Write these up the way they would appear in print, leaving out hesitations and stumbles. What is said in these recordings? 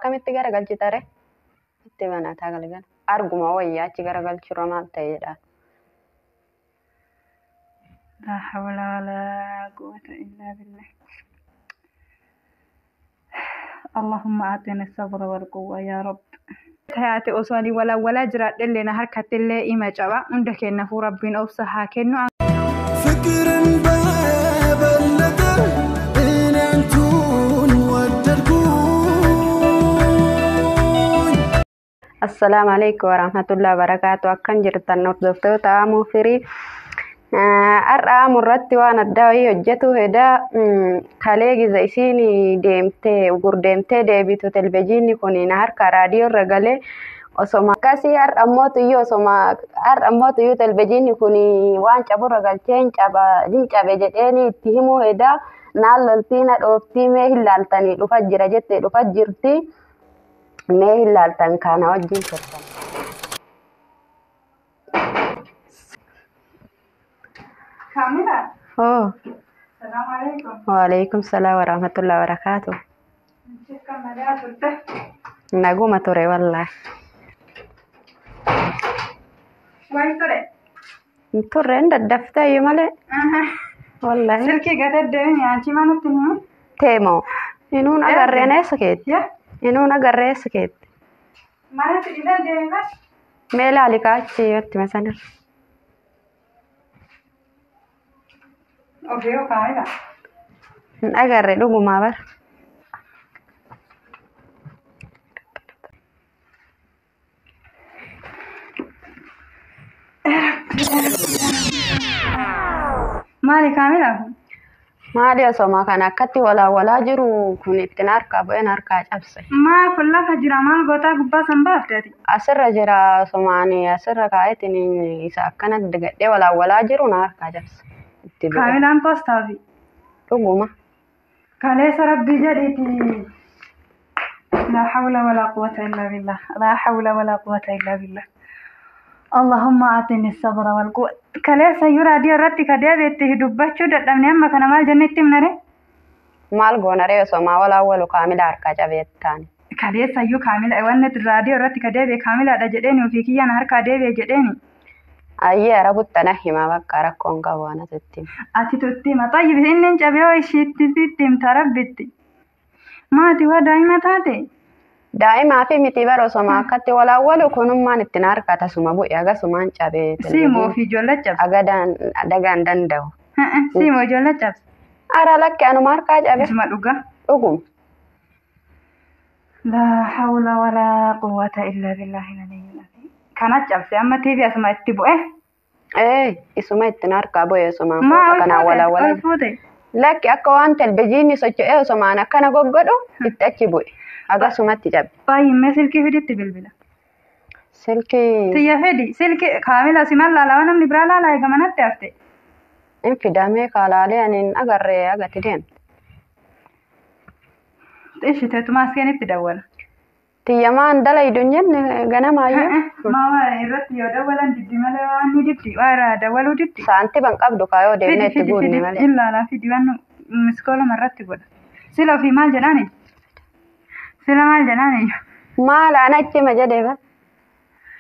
akkamitti garagalchitare itti banataa galgal arguma wayyaa achi garagalchurra maal ta'eedha. لا حول ولا قوة إلا بالله. اللهم أعطنا الصبر والقوة يا رب. حياتي أصلي ولا جرات اللي نهار كتلة إما جوا عندك إنه ربنا أوصها كأنه فكر باب اللدر إن أنتون والدركون. السلام عليكم ورحمة الله وبركاته. أكن جرتان نردفتو تامو فري أرى مرتي وأنا الداوي وجهته هدا خليج زيسيني ديمتي وقر ديمتي ديبيتو تلفزيوني كوني نهار كراديو رجالي وسما كاسي أموت يو سما أموت يو تلفزيوني كوني وان شابو رجال تين شابا دين شابا جتني تهمو هدا نال لطينا أوفتي مهلالتني لفجر جتة لفجرتي مهلالتن كان وجين كرتن. كاملة. السلام عليكم. وعليكم السلام ورحمة الله وبركاته. نقوم توري والله. وين توري؟ توري عند الدفتر يملأ. والله. سلكي قدر دين يعني ما نتنيه. تيمو. إنون أجرّي سكيت. إنون أجرّي سكيت. ما نتنيه دين بس. ميلا لكاتشي يرتي مثلاً. أوكي كاملة. أجرّي لوجو ما بر. مالي كاملة. مالي أسمع كان أكتي ولا جرو كنت ناركا بين ناركا أبصي. ما كلها فجرا ما قطع قبّا سنباف تاتي. أسر جرا سمعني أسر كايتني إذا كانت دقدي ولا جرو ناركا أبصي. كاملة أم بستافي. لوجو كاليس ربي جريتي. لا حول ولا قوة إلا بالله. لا حول ولا قوة إلا بالله. اللهم أعطني الصبر والقوة. كاليس يورا دي رتي كدابة تهدبّتشو دتمني أما كان مال جنتي منره. مال غونره سما ولا كامل أركا جابتاني. كاليس يو كامل أيوان الراديو رتي كدابة كامل ada jedheni وفي كيان هركا دابة jedheni. أيه ربط تنحي ما بكرة كونغا وانا تتيم. أتي ما طيب إنن جابوا شيء تتيم تربتي. ما توا دائما تاتي. دائما في متبر سما كتي ولا كونم ما نتنار كاتا سما بو ياغا سما نشابه. سيمو في جولة جاب. أجدان دعان دندو. سيمو جولة جاب. أرى لك أنا ماركا جابه. اسمع لوجا. أقوم. لا حول ولا قوة إلا بالله العلي العظيم. كانت جاب سي أما تيجي اسمع تبو إيه اسمع التنار كابو يا سما. ما كنا ولا. لك أكوان تلبجيني سوتشو سما أنا كنا قبضو يتأكبوا. أجا سما تجاب. طيب ما سلكي فيدي تبلبلا. سلكي. تيا فيدي سلكي كاملة سمال لا وانا من برا لا كمان تأفتي. إن في دامي قالالي أن أجا تدين. إيش تتماس كانت تدور. تيا ما عندلا يدنيا جنا ما يو. ما هو يرد يدوّلن دي ماله واني دي وارا دولو دي. سانتي بنقاب دكايو دينه تقولني ماله. إلا لا في ديوانو مسكولة مرات تقول. سلا في مال جناني. سلا مال جناني. مال أنا إتي ما جدّي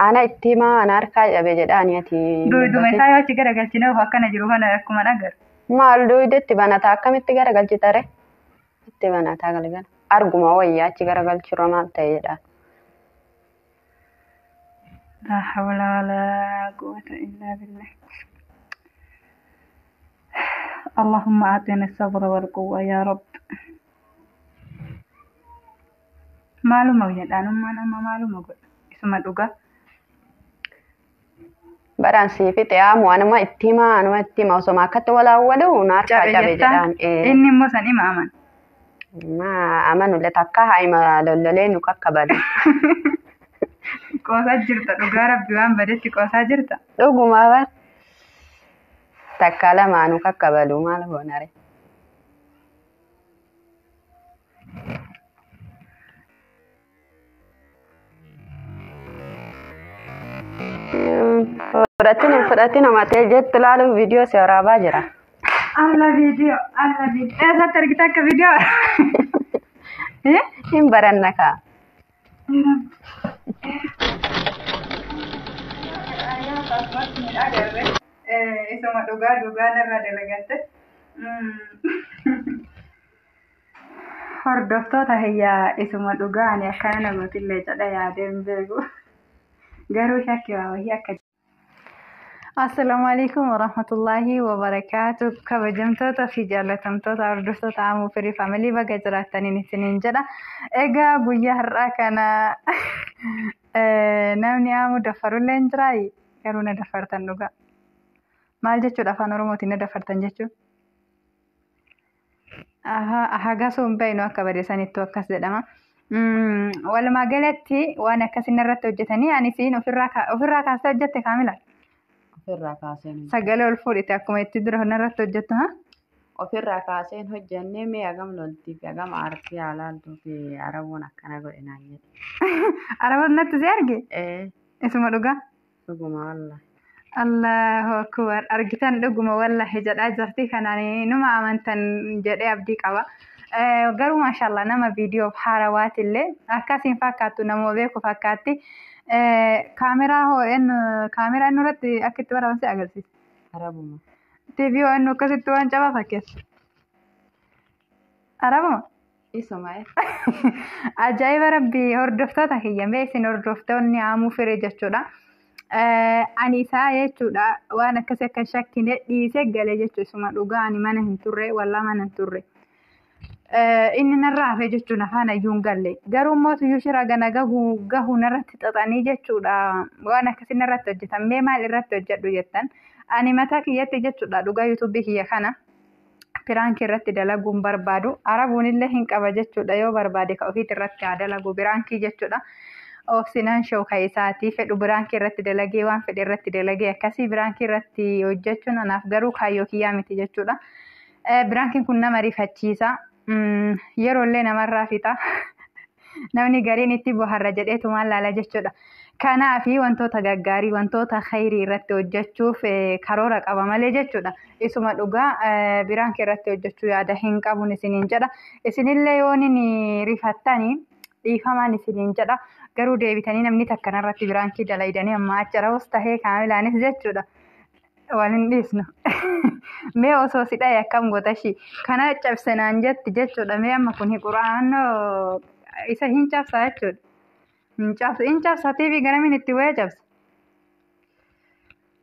أنا إتي ما أنا أركاج أبي جدّاني أتي. دو مسايا تيجي رجعتنا وهكذا جروهنا كمان أجر. مال دو إدتي بنا تاكم إتي رجعتي ترى. إتي بنا تاكل أرجو ويا تيجي رجعتي رمال تيجي. لا حول ولا قوة إلا بالله. اللهم أعطنا الصبر والقوة يا رب. معلومة وين أنا ما معلومة قول اسمه دوغا. برانسي في تيام وأنا ما إتي ما وسما كت ولا ونار كاجا بجدان. إني موسى ما أمان. ما أمان ولا تكاه هاي ما لولين وككبل. Kosa jirta dhugaa rabbi waan badetti kosa jirta. Dhuguma bar. Takka lamaanuu kakkabalu maal hoonare. Fudhatiin matee jettu laaluuf viidiyoo si waraabaa jira. Alla viidiyoo. Eessa argite akka viidiyoo? Hin baranna kaa. Isuma dhugaa narra dalagatte. Hordoftoota hiyyaa isuma dhugaa ani akkana namootillee jedha yaadeen beeku. Garuu shakkii waa wayii akka. Assalamu alaikum warahmatullahi wabarakatuh. Kabajamtoota fi jaalatamtoota hordoftoota Amuu Firii Faamilii baga jiraataniin isiniin jedha. Egaa guyyaa har'aa kana namni Amuu dafarullee hin jiraayi. Garuu na dafartan dhugaa. Maal jechuudha afaan Oromootiin na dafartan jechuun? Hagasuu hin beeknu akka badeessanittuu akkas jedhama. Walumaa galatti waan akkasii irratti hojjetanii ani siin ofirraa kaasee hojjette Kaamila. Ofirraa kaaseen. Sagalee ol fuudhite akkuma itti dura irratti hojjettu haa? Ofirraa kaaseen hojjennee mee hagam loltii fi hagam aartii haalaaltuu fi arabuun akkana godhe naan jedhe. Arabuun natti si arge? Isuma dhugaa? Dhuguma wallahi. Allahu akbar argitan dhuguma wallahi jedhaa jirti kanaan numa amantan jedhee abdii qaba. Garuu maashaallah nama viidiyoof haarawaatillee akkasiin fakkaattu nama beeku fakkaatti. Kaameraan irratti akka itti waraabamse agarsiisa. Arabuma. TV waan akkasitti waan cabaa fakkeessa. Arabuma. Isuma. Ajaa'iba rabbii hordoftoota kiyya isin hordoftoonni Amuu Firii jechuudha. Ani isaa jechuudha waan akkasii akka shakkine dhiisee galee jechuudha isuma dhugaa ani mana hin turre wallaa mana hin turre. Inni narraa hafe jechuun afaan ayyuu hin galle. Garuu mootuyyuu shira gana gahuu narratti xaxanii jechuudha waan akkasii narratti hojjetan. Mee maal irratti hojjedhu jettan? Ani mataa kiyyatti jechuudha dhugaa yuutuubii kiyya kana piraankii irratti dalaguun barbaadu. Arabuun illee hin qaba jechuudha yoo barbaade ka ofiit irratti haa dalagu piraankii jechuudha. Obsinaan shooka isaatii fedhu piraankii irratti dalagee waan fedhe irratti dalagee akkasii piraankii irratti hojjechuun anaaf garuu kaayyoo kiyyaa miti jechuudha. Piraankiin kun nama rifachiisa. Yeroo illee namarraa fixa. Namni gariin itti bohaarra jedheetu maal laala jechuudha. Kanaaf wantoota gaggaarii wantoota khayrii irratti hojjechuuf karoora qaba malee jechuudha. Isuma dhugaa piraankii irratti hojjechuu yaada hin qabun isiniin jedha. Isinillee yoon rifattanii dhiifamaan isiniin jedha. Garuu deebitanii namni takka irratti piraankii dalaydanii amma achirahus tahee Kaamilaanis jechuudha. Waliin dhiisnu. Mee osoo si dhaye akkam gootashi kana cabse naan jetti jechuudha. Mee amma kun quraanoo isa hin cabsa jechuudha. Hin cabsa TV garamiin itti wayya cabsa.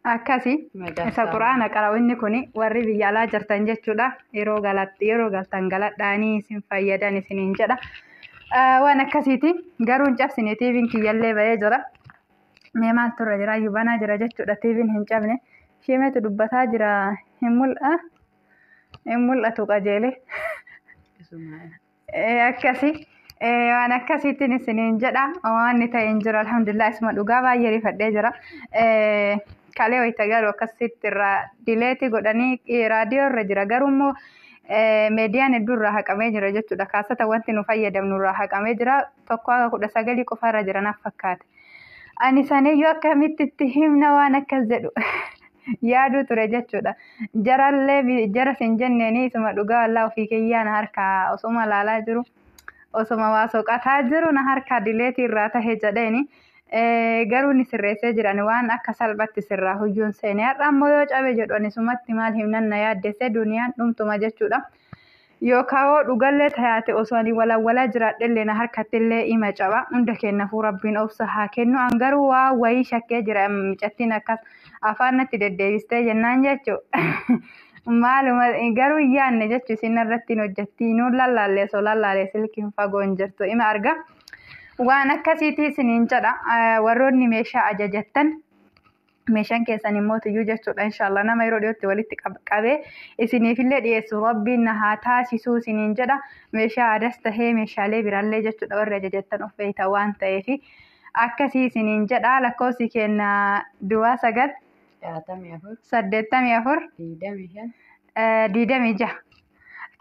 Akkasi isa quraana qara'u inni kun warri biyya alaa jirtan jechuudha. Yeroo galtan galadhaanii isin fayyadan isiniin jedha. Waan akkasiiti garuu hin cabsine TV'n kiyyallee bahee jira. Mee maal turre jira yubanaa jira jechuudha TV'n hin cabne. Shemeetu dubbataa jira hin mul'atu qajeele. Akkasi waan akkasiitiin isiniin jedha waan inni ta'e hin jiru alhamdulillah isuma dhugaa baay'ee rifadhee jira. Kalee wayita galu akkasitti irraa dileetii godhanii raadiyoo irra jira garuu immoo meediyaan hedduu irraa haqamee jira jechuudha. Kaasata wanti nu fayyadamnu irraa haqamee jira tokko haga 19 qofa irra jira naaf fakkaate. Ani saniyyuu akkamitti itti himna waan akkas jedhu. Yaaduu ture jechuudha. Jarallee jara sin jenneeni isuma dhugaa wallaa ofii kiyyaan harkaa osuma laalaa jiru osuma waa soqataa jiru na harkaa dileetii irraa tahe jedheeni garuu ni sirreessee jiran waan akka salphatti sirraa huyyuun seene har'a ammoo yoo cabe jedhu ani sumatti maal himnan na yaaddessee duniyaan dhumtuma jechuudha. Yookaan dhugallee tayaate osoo ani walawwalaa jiraadhellee na harkattillee ima caba hunda kennaafuu rabbiin obsa haa kennu an garuu waa wayii shakkee jira micattiin akkas afaan natti deddeebistee jennaan jechuudha. Maaluma garuu yaanne jechuun isin irratti hojjetti nuun lallaallee silkiin fagoon jirtu ima arga. Waan akkasiitii isiniin jedha warroonni meeshaa ajajattan meeshaan keessan immoo tuyyuu jechuudha inshallah nama yeroo dhiyootti walitti qabee isiniifillee dhiyeessu rabbiin na haa taasisuu isiniin jedha. Meeshaa aadaas tahee meeshaalee biraallee jechuudha warri ajajattan of beektan waan ta'eef akkasii isiniin jedha. Lakkoofsi keenya duwwaa 9 84 26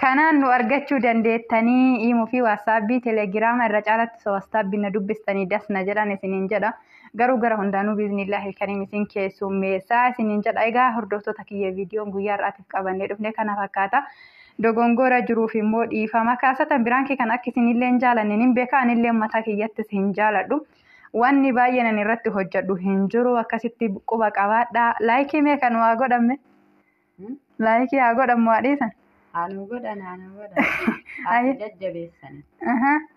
kanaan nu argachuu dandeettanii imuu fi waasaapbii teelegiraama irra caalatti waasaapbii na dubbistanii dasna jedhan isiniin jedha. Garuu gara hundaanuu biiznillaahi kariim isin keessummeessaa isiniin jedha. Egaa hordoftoota kiyya viidiyoon guyyaa har'aatiif qabannee dhufne kana fakkaata. dogongora jiruuf immoo dhiifama kaasatan biraan kee kan akka isinillee hin jaalanne nin beeka anillee mataa kiyyattis hin jaaladhu wanni baay'een ani irratti hojjedhu hin jiru akkasitti quba qabaadha laayikii mee kan waa godhamme laayikii haa godhamu waa dhiisan Anu godhan. Anu jajjabeessani.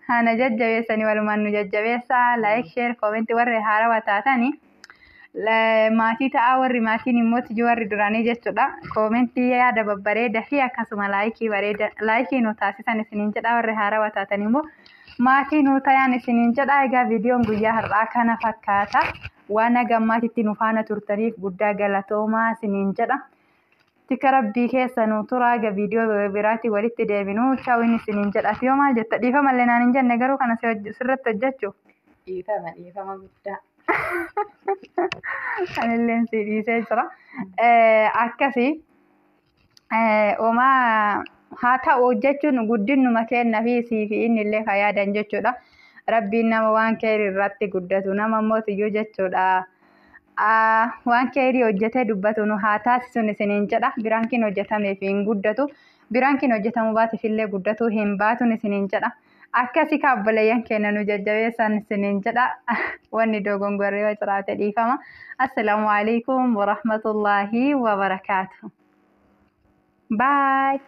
Hana jajjabeessani walumaan nu jajjabeessaa like share comment warri haarawaa taatanii maatii ta'aa warri maatiin immoo tijji warri duraanii jechuudha koomentii yaada babbareedaa fi akkasuma laayikii nu taasisan isiniin jedha warri haarawaa taatan immoo maatii nu ta'an isiniin jedha egaa viidiyoon guyyaa har'aa kana fakkaata waan gammaatitti nu faana turtaniif guddaa galatoomaa isiniin jedha tika rabbii keessa nu turaa egaa viidiyoo biraatti walitti deebinu chaawin isiniin jedha yoo maal jetta dhiifama illee naan hin jenne garuu kana sirratti hojjechuuf dhiifama guddaa. Kanilleen si dhiisee jira. Akkasii oomaa haa ta'u jechuun guddinuma kenna fi siifi inni illee kan yaadan jechuudha. Rabbiin nama waan keerii irratti guddatu nama mootiyyuu jechuudha. Waan keerii hojjetee dubbatu nu haa taasisuun isiniin jedha. Biraankiin hojjetameef hin guddatu. Biraankiin hojjetamuu baateef illee guddatu hin baatuun isiniin jedha. Akkasii kaabboleeyyan keenya nu jajjabeessan isiniin jedha wanni dogongorree yoo jiraate dhiifama. Assalaamu alaikum wa rahmatullahi wa barakaatuh. Bye.